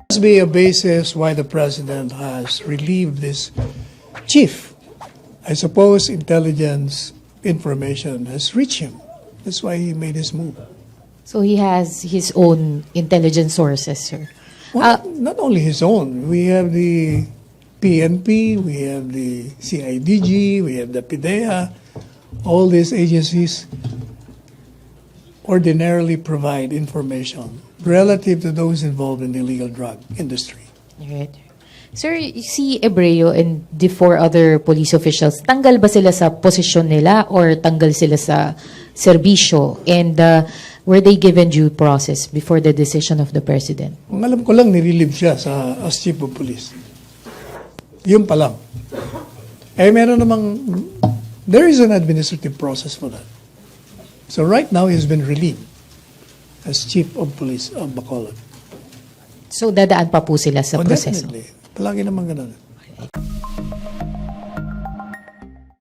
must be a basis why the president has relieved this chief. I suppose intelligence information has reached him. That's why he made his move. So he has his own intelligence sources, sir. Well, not only his own. We have the PNP, we have the CIDG, we have the PDEA. All these agencies ordinarily provide information relative to those involved in the illegal drug industry. Right. Sir, si Ebreo and the 4 other police officials, tanggal ba sila sa posisyon nila or tanggal sila sa serbisyo? And were they given due process before the decision of the president? Ang alam ko lang, nirelieve siya as chief of police. Yun pa lang. Eh, meron namang, there is an administrative process for that. So right now, he's been relieved as chief of police of Bacolod. So dadaan pa po sila sa proseso? Definitely. Palagi naman ganun.